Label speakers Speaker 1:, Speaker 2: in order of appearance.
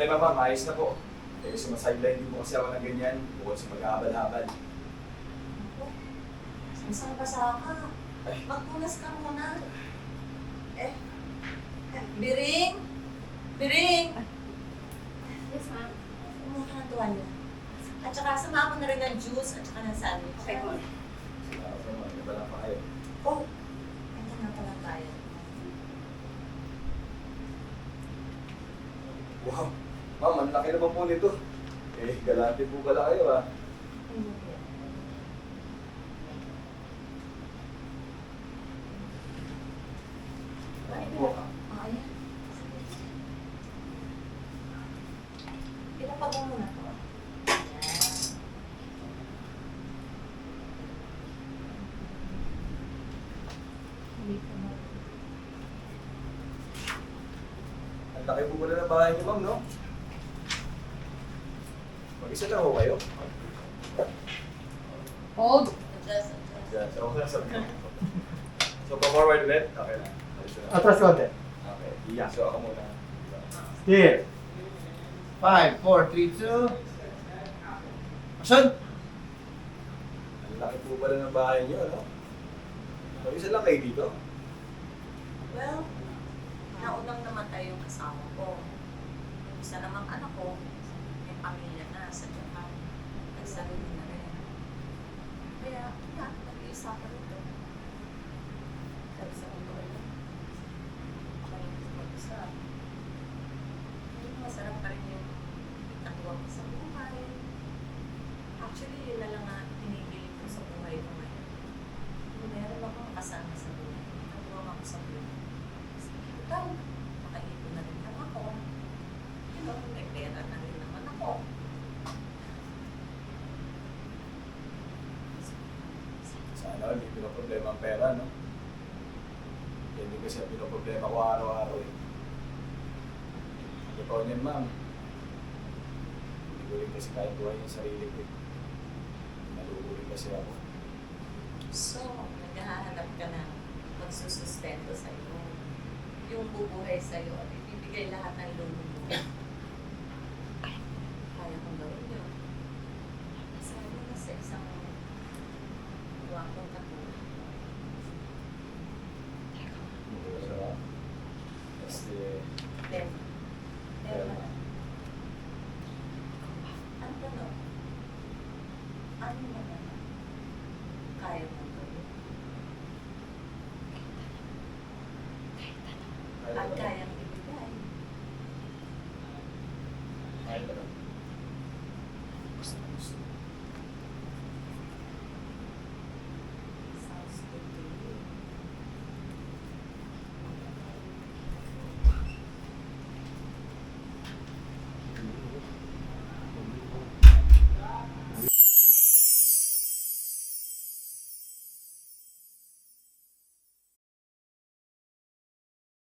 Speaker 1: problema ma'am, ayos na po. Eh, sumasideline din po kasi ako ng ganyan, bukod sa mag-aabal-habal.
Speaker 2: Saan basa ka?
Speaker 1: Ay.
Speaker 2: Magpunas ka muna. Biring! Biring!
Speaker 3: Yes, ma'am.
Speaker 2: Kumuha ka ng tuwalya. At saka sama mo na rin ng juice at saka ng sandwich.
Speaker 3: Okay po.
Speaker 1: Salamat po ma'am, nabala pa kayo.
Speaker 2: Oh! Ito na pala tayo.
Speaker 1: Wow, ma'am, ang laki naman po nito. Eh, galante po pala kayo ah. Po.
Speaker 2: Ayan. Pinapag mo muna to. Ayan.
Speaker 1: Ang laki po pala ng bahay niyo ma'am, no? Mag-isa lang ho kayo.
Speaker 3: Hold.
Speaker 2: Adjust, adjust.
Speaker 1: Yan, so okay lang sabi ko. So, pa-forward ulit? Okay na. Ayos na.
Speaker 4: Atras konti.
Speaker 1: Okay. Yeah. So, ako muna.
Speaker 4: Steer. 5, 4, 3, 2. Action!
Speaker 1: Ang laki po pala ng bahay niyo, no? Mag-isa lang kayo dito?
Speaker 2: Well, naunang namatay yung kasama ko. Yung isa namang anak ko, may pamilya na sa Japan. Nagsarili na rin. Kaya, yan, nag-iisa ka rito. Sabi sa mundo, ako yung mag-isa. Masarap pa rin yung itakuha ko sa buhay. Actually, yun na lang nga pinibili ko sa buhay ko ngayon. Meron akong kasama sa buhay. Itakuha ako sa buhay. Ikaw, makaipon na rin naman ako. You know, may pera na rin naman ako.
Speaker 1: Sana hindi pinoproblema ang pera, no? Yan din kasi ang pinoproblema ko araw-araw eh. Ang totoo niyan, ma'am. Hindi ko rin kasi kaya buhay yung sarili ko. Naluhuli kasi ako.
Speaker 2: So, naghahanap ka na magsusustento sa iyo. Yung bubuhay sa iyo at ibibigay lahat ng luho mo. Kaya kong gawin yun. Sabi mo na sa isang wakong katulad.
Speaker 1: Kasi,
Speaker 2: Then,